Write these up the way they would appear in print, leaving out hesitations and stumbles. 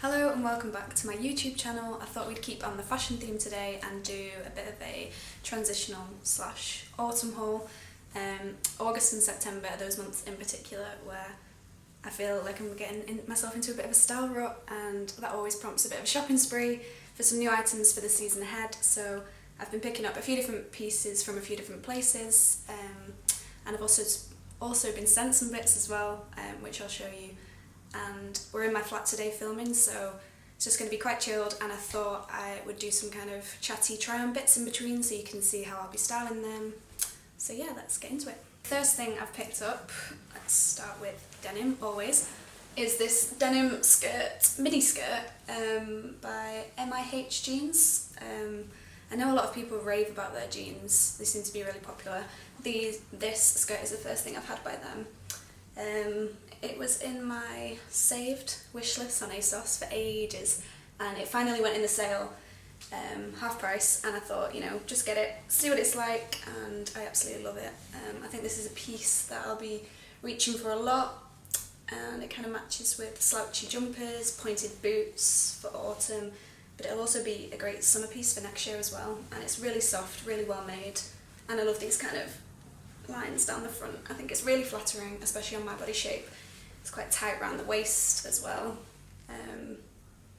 Hello and welcome back to my YouTube channel. I thought we'd keep on the fashion theme today and do a bit of a transitional slash autumn haul. August and September are those months in particular where I feel like I'm getting myself into a bit of a style rut, and that always prompts a bit of a shopping spree for some new items for the season ahead. So I've been picking up a few different pieces from a few different places, and I've also been sent some bits as well, which I'll show you. And we're in my flat today filming, so it's just going to be quite chilled, and I thought I would do some kind of chatty try on bits in between so you can see how I'll be styling them. So yeah, let's get into it. First thing I've picked up, let's start with denim always, is this denim skirt, midi skirt by MIH jeans. I know a lot of people rave about their jeans, they seem to be really popular. This skirt is the first thing I've had by them. It was in my saved wish list on ASOS for ages, and it finally went in the sale, half price, and I thought, you know, just get it, see what it's like, and I absolutely love it. I think this is a piece that I'll be reaching for a lot, and it kind of matches with slouchy jumpers, pointed boots for autumn, but it'll also be a great summer piece for next year as well, and it's really soft, really well made, and I love these kind of lines down the front. I think it's really flattering, especially on my body shape. It's quite tight around the waist as well.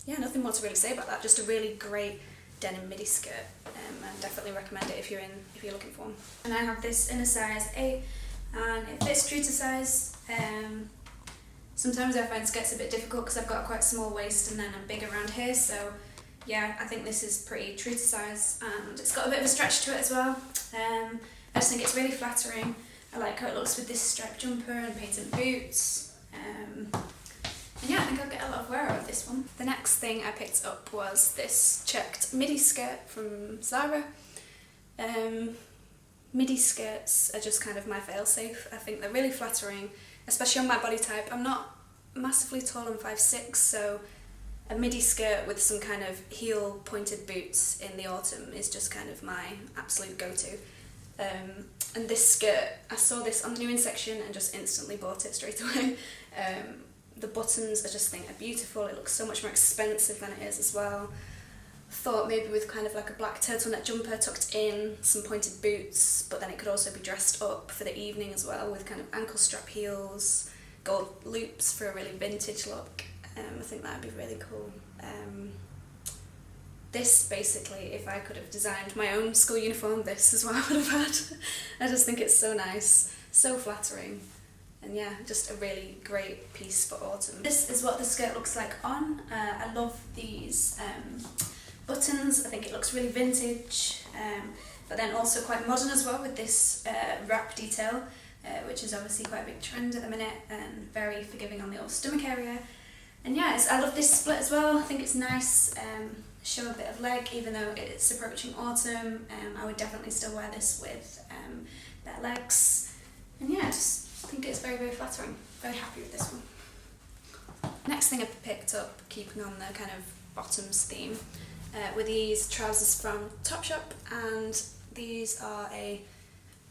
Yeah, nothing more to really say about that. Just a really great denim midi skirt. I definitely recommend it if you're looking for one. And I have this in a size 8, and it fits true to size. Sometimes I find skirts a bit difficult because I've got quite a small waist and then I'm big around here. So yeah, I think this is pretty true to size, and it's got a bit of a stretch to it as well. I just think it's really flattering. I like how it looks with this striped jumper and patent boots. And yeah, I think I'll get a lot of wear out of this one. The next thing I picked up was this checked midi skirt from Zara. Midi skirts are just kind of my fail-safe. I think they're really flattering, especially on my body type. I'm not massively tall, I'm 5'6", so a midi skirt with some kind of heel pointed boots in the autumn is just kind of my absolute go-to. And this skirt, I saw this on the new in section and just instantly bought it straight away. The buttons I just think are beautiful. It looks so much more expensive than it is as well. Thought maybe with kind of like a black turtleneck jumper tucked in, some pointed boots, but then it could also be dressed up for the evening as well with kind of ankle strap heels, gold loops for a really vintage look. I think that would be really cool. This basically, if I could have designed my own school uniform, this is what I would have had. I just think it's so nice, so flattering, and yeah, just a really great piece for autumn. This is what the skirt looks like on. I love these buttons. I think it looks really vintage, but then also quite modern as well with this wrap detail, which is obviously quite a big trend at the minute and very forgiving on the old stomach area. And yeah, I love this split as well. I think it's nice. Show a bit of leg, even though it's approaching autumn. I would definitely still wear this with bare legs. And yeah, I just think it's very, very flattering. Very happy with this one. Next thing I picked up, keeping on the kind of bottoms theme, were these trousers from Topshop, and these are a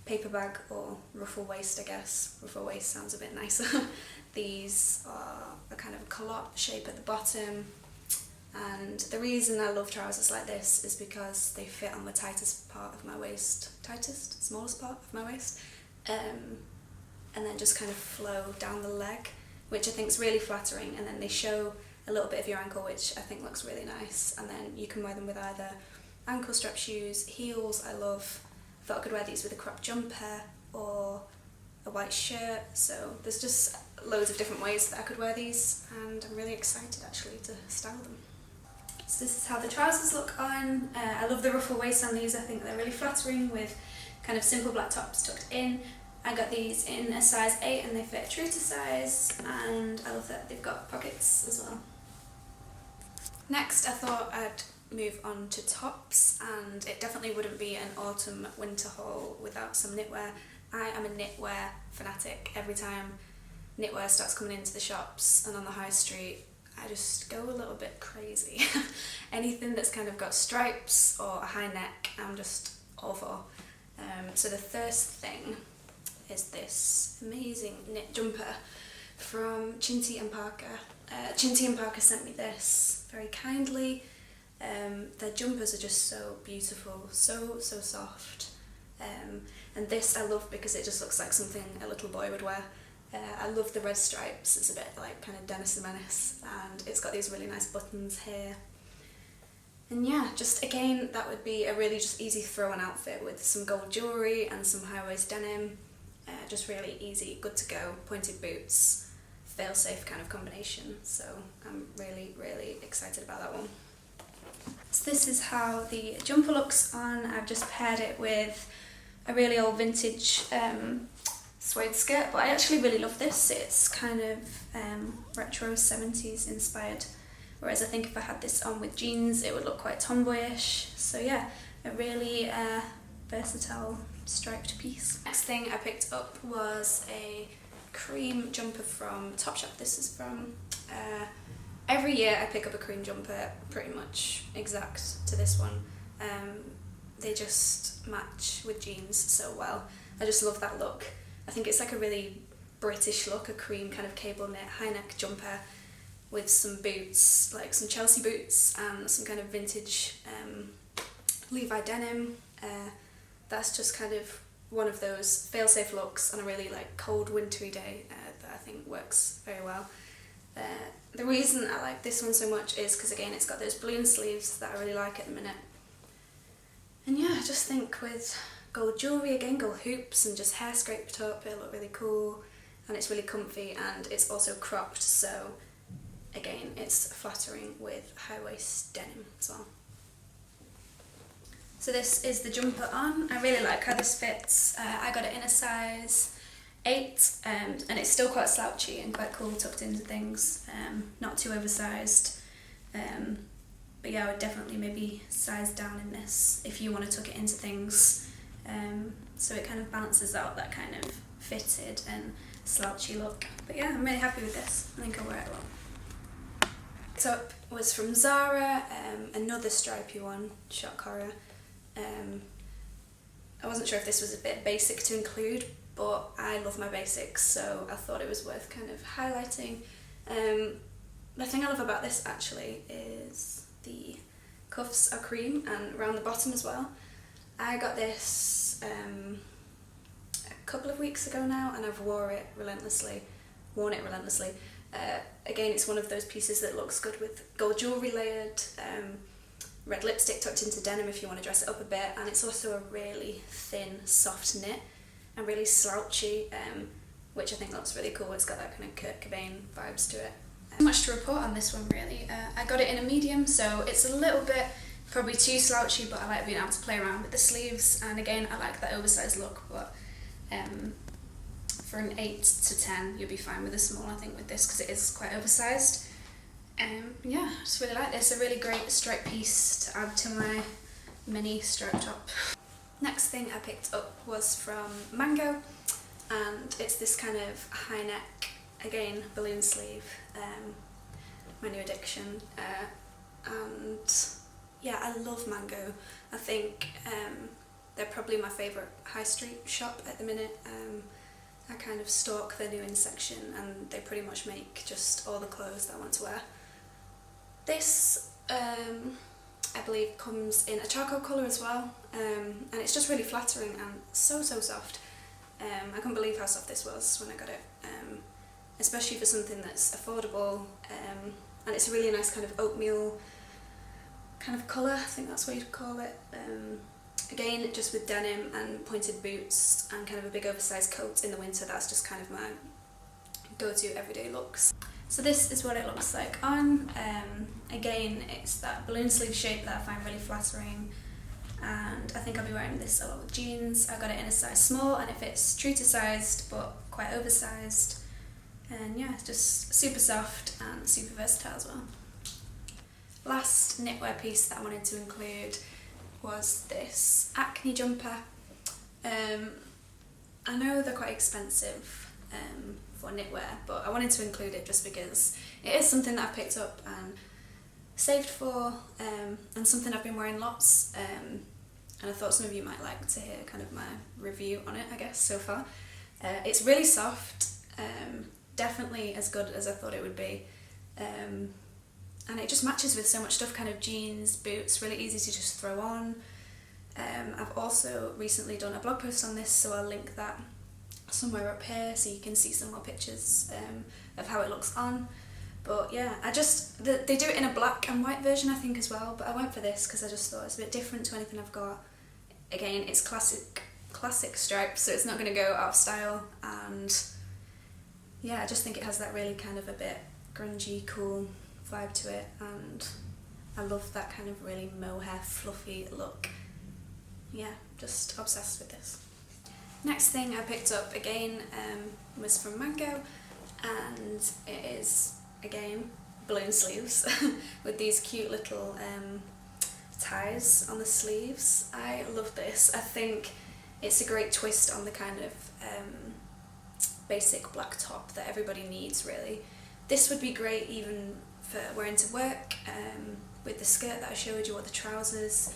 paper bag or ruffle waist, I guess. Ruffle waist sounds a bit nicer. These are a kind of a culotte shape at the bottom. And the reason I love trousers like this is because they fit on the tightest part of my waist, smallest part of my waist, and then just kind of flow down the leg, which I think is really flattering, and then they show a little bit of your ankle, which I think looks really nice, and then you can wear them with either ankle strap shoes, heels. I love. I thought I could wear these with a crop jumper or a white shirt, so there's just loads of different ways that I could wear these, and I'm really excited actually to style them. So this is how the trousers look on. I love the ruffle waist on these. I think they're really flattering with kind of simple black tops tucked in. I got these in a size 8 and they fit true to size, and I love that they've got pockets as well. Next I thought I'd move on to tops, and it definitely wouldn't be an autumn winter haul without some knitwear. I am a knitwear fanatic. Every time knitwear starts coming into the shops and on the high street, I just go a little bit crazy. Anything that's kind of got stripes or a high neck, I'm just all for. So the first thing is this amazing knit jumper from Chatty and POLKA. Chatty and POLKA sent me this very kindly. Their jumpers are just so beautiful, so soft. And this I love because it just looks like something a little boy would wear. I love the red stripes, it's a bit like kind of Dennis the Menace, and it's got these really nice buttons here. And yeah, just again, that would be a really just easy throw-on outfit with some gold jewellery and some high-waist denim. Just really easy, good to go, pointed boots, fail-safe kind of combination. So I'm really excited about that one. So this is how the jumper looks on. I've just paired it with a really old vintage suede skirt, but I actually really love this. It's kind of retro 70s inspired, whereas I think if I had this on with jeans it would look quite tomboyish. So yeah, a really versatile striped piece. Next thing I picked up was a cream jumper from Topshop. This is from, every year I pick up a cream jumper pretty much exact to this one. They just match with jeans so well. I just love that look. I think it's like a really British look, a cream kind of cable knit high neck jumper with some boots, like some Chelsea boots and some kind of vintage Levi denim. That's just kind of one of those fail-safe looks on a really like cold wintry day that I think works very well. The reason I like this one so much is because again it's got those balloon sleeves that I really like at the minute. And yeah, I just think with gold jewellery, again gold hoops and just hair scraped up, it'll look really cool and it's really comfy and it's also cropped, so again it's flattering with high waist denim as well. So this is the jumper on. I really like how this fits. I got it in a size 8 and it's still quite slouchy and quite cool tucked into things, not too oversized. But yeah, I would definitely maybe size down in this if you want to tuck it into things, so it kind of balances out that kind of fitted and slouchy look. But yeah, I'm really happy with this. I think I'll wear it a lot. Next up was from Zara, another stripy one, shock horror. I wasn't sure if this was a bit basic to include, but I love my basics, so I thought it was worth kind of highlighting. The thing I love about this actually is the cuffs are cream and around the bottom as well. I got this a couple of weeks ago now and I've worn it relentlessly. Again, it's one of those pieces that looks good with gold jewellery layered, red lipstick tucked into denim if you want to dress it up a bit, and it's also a really thin, soft knit and really slouchy, which I think looks really cool. It's got that kind of Kurt Cobain vibes to it. Not much to report on this one really. I got it in a medium, so it's a little bit probably too slouchy, but I like being able to play around with the sleeves, and again I like that oversized look, but for an 8 to 10 you'll be fine with a small I think with this because it is quite oversized. Yeah, I just really like this. A really great stripe piece to add to my mini stripe top. Next thing I picked up was from Mango, and it's this kind of high neck, again balloon sleeve, my new addiction, and yeah, I love Mango. I think they're probably my favourite high street shop at the minute. I kind of stalk their new in section and they pretty much make just all the clothes that I want to wear. This I believe comes in a charcoal colour as well, and it's just really flattering and so soft. I couldn't believe how soft this was when I got it, especially for something that's affordable, and it's a really nice kind of oatmeal kind of colour, I think that's what you'd call it. Again, just with denim and pointed boots and kind of a big oversized coat in the winter, that's just kind of my go-to everyday looks. So this is what it looks like on. Again, it's that balloon sleeve shape that I find really flattering, and I think I'll be wearing this a lot with jeans. I got it in a size small and it fits true to sized but quite oversized, and yeah, it's just super soft and super versatile as well. Last knitwear piece that I wanted to include was this Acne jumper. I know they're quite expensive for knitwear, but I wanted to include it just because it is something that I've picked up and saved for, and something I've been wearing lots, and I thought some of you might like to hear kind of my review on it, I guess, so far. It's really soft, definitely as good as I thought it would be. and it just matches with so much stuff, kind of jeans, boots, really easy to just throw on. I've also recently done a blog post on this, so I'll link that somewhere up here so you can see some more pictures of how it looks on. But yeah, they do it in a black and white version I think as well, but I went for this because I just thought it's a bit different to anything I've got. Again, it's classic stripes, so it's not going to go out of style, and yeah, I just think it has that really kind of a bit grungy, cool vibe to it, and I love that kind of really mohair, fluffy look. Yeah, just obsessed with this. Next thing I picked up again was from Mango, and it is again balloon sleeves with these cute little ties on the sleeves. I love this. I think it's a great twist on the kind of basic black top that everybody needs really. This would be great even for wearing to work with the skirt that I showed you, or the trousers,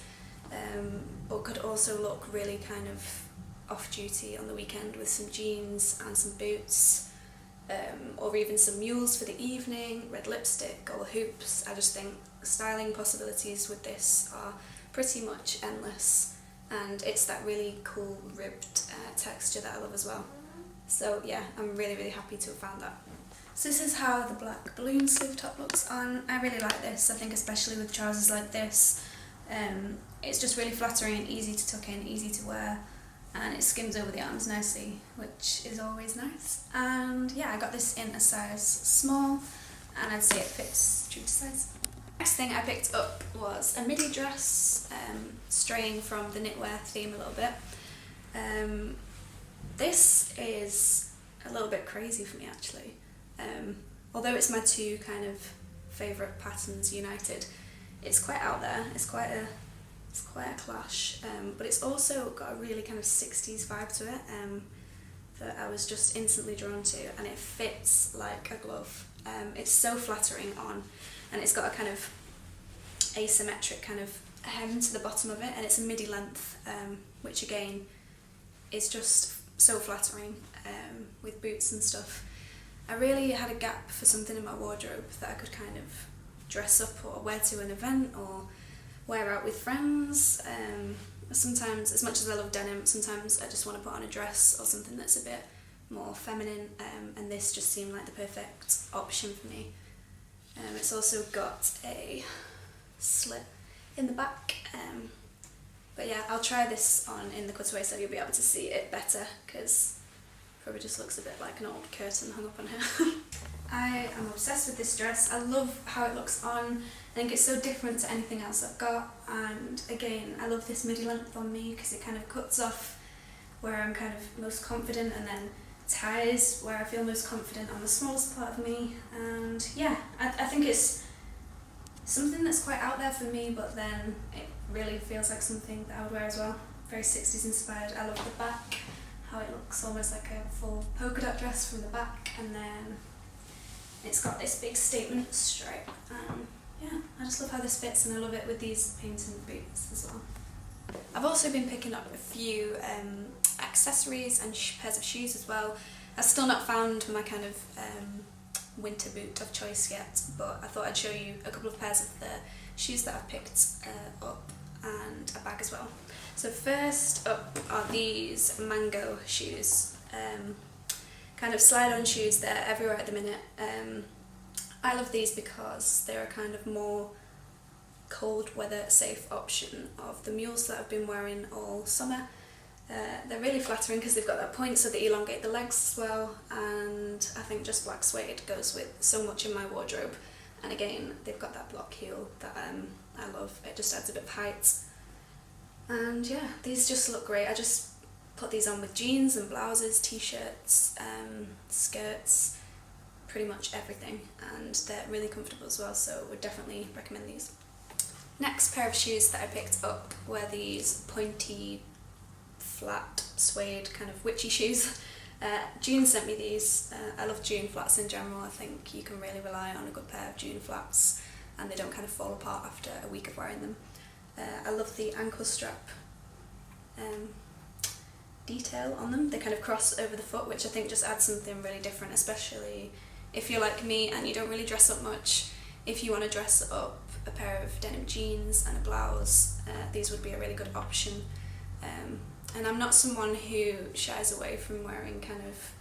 but could also look really kind of off-duty on the weekend with some jeans and some boots, or even some mules for the evening, red lipstick or hoops. I just think styling possibilities with this are pretty much endless, and it's that really cool ribbed texture that I love as well. So yeah, I'm really happy to have found that. So this is how the black balloon sleeve top looks on. I really like this. I think especially with trousers like this, it's just really flattering and easy to tuck in, easy to wear, and it skims over the arms nicely, which is always nice. And yeah, I got this in a size small, and I'd say it fits true to size. Next thing I picked up was a midi dress, straying from the knitwear theme a little bit. This is a little bit crazy for me actually. Although it's my two kind of favourite patterns united, it's quite out there, it's quite a clash, but it's also got a really kind of 60s vibe to it that I was just instantly drawn to, and it fits like a glove. It's so flattering on, and it's got a kind of asymmetric kind of hem to the bottom of it, and it's a midi length, which again is just so flattering with boots and stuff. I really had a gap for something in my wardrobe that I could kind of dress up or wear to an event or wear out with friends. Sometimes, as much as I love denim, sometimes I just want to put on a dress or something that's a bit more feminine, and this just seemed like the perfect option for me. It's also got a slit in the back, but yeah, I'll try this on in the cutaway so you'll be able to see it better, because probably just looks a bit like an old curtain hung up on here. I am obsessed with this dress. I love how it looks on. I think it's so different to anything else I've got, and again I love this midi length on me because it kind of cuts off where I'm kind of most confident and then ties where I feel most confident on the smallest part of me. And yeah, I think it's something that's quite out there for me, but then it really feels like something that I would wear as well. Very 60s inspired. I love the back, how it looks almost like a full polka dot dress from the back, and then it's got this big statement stripe. Yeah, I just love how this fits, and I love it with these painted boots as well. I've also been picking up a few accessories and pairs of shoes as well. I've still not found my kind of winter boot of choice yet, but I thought I'd show you a couple of pairs of the shoes that I've picked up, and a bag as well. So first up are these Mango shoes. Kind of slide-on shoes, they're everywhere at the minute. I love these because they're a kind of more cold weather safe option of the mules that I've been wearing all summer. They're really flattering because they've got that point so they elongate the legs as well, and I think just black suede goes with so much in my wardrobe. And again, they've got that block heel that I love. It just adds a bit of height. And yeah, these just look great. I just put these on with jeans and blouses, t-shirts, skirts, pretty much everything, and they're really comfortable as well, so would definitely recommend these. Next pair of shoes that I picked up were these pointy, flat, suede, kind of witchy shoes. June sent me these. I love June flats in general. I think you can really rely on a good pair of June flats, and they don't kind of fall apart after a week of wearing them. I love the ankle strap detail on them. They kind of cross over the foot, which I think just adds something really different, especially if you're like me and you don't really dress up much, if you want to dress up a pair of denim jeans and a blouse, these would be a really good option. And I'm not someone who shies away from wearing kind of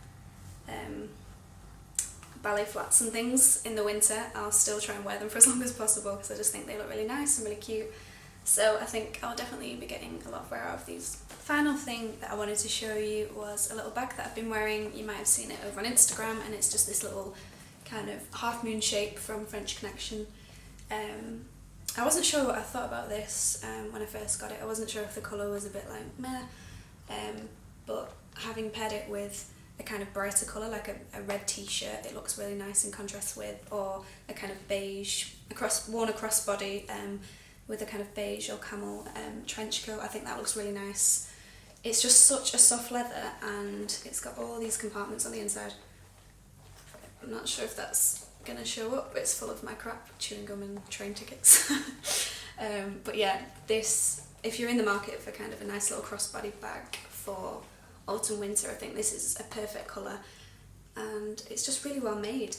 ballet flats and things in the winter. I'll still try and wear them for as long as possible because I just think they look really nice and really cute. So I think I'll definitely be getting a lot of wear out of these. Final thing that I wanted to show you was a little bag that I've been wearing. You might have seen it over on Instagram, and it's just this little kind of half moon shape from French Connection. I wasn't sure what I thought about this when I first got it. I wasn't sure if the colour was a bit like meh, but having paired it with a kind of brighter colour, like a red t-shirt, it looks really nice in contrast with, or a kind of beige, worn across body with a kind of beige or camel trench coat. I think that looks really nice. It's just such a soft leather, and it's got all these compartments on the inside. I'm not sure if that's gonna show up, but it's full of my crap, chewing gum and train tickets. But yeah, this, if you're in the market for kind of a nice little crossbody bag for autumn winter, I think this is a perfect colour, and it's just really well made.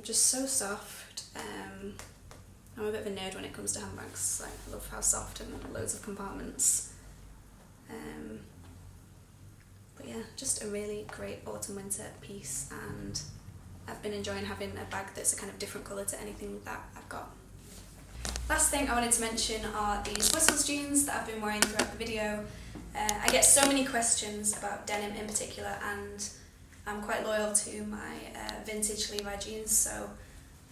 Just so soft. I'm a bit of a nerd when it comes to handbags. Like, I love how soft and loads of compartments. But yeah, just a really great autumn winter piece, and I've been enjoying having a bag that's a kind of different colour to anything that I've got. Last thing I wanted to mention are these Whistles jeans that I've been wearing throughout the video. I get so many questions about denim in particular, and I'm quite loyal to my vintage Levi jeans, so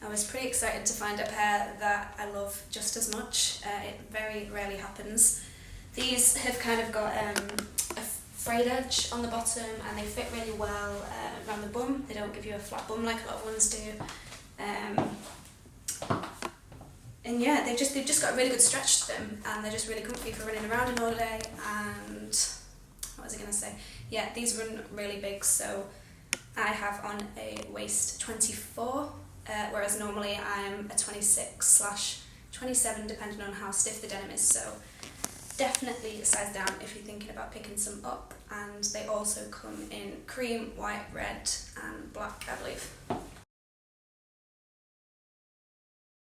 I was pretty excited to find a pair that I love just as much. It very rarely happens. These have kind of got a frayed edge on the bottom, and they fit really well around the bum. They don't give you a flat bum like a lot of ones do. And yeah, they've just got a really good stretch to them, and they're just really comfy for running around in all day. And what was I going to say? Yeah, these run really big, so I have on a waist 24, whereas normally I'm a 26/27 depending on how stiff the denim is, so definitely size down if you're thinking about picking some up. And they also come in cream, white, red and black, I believe.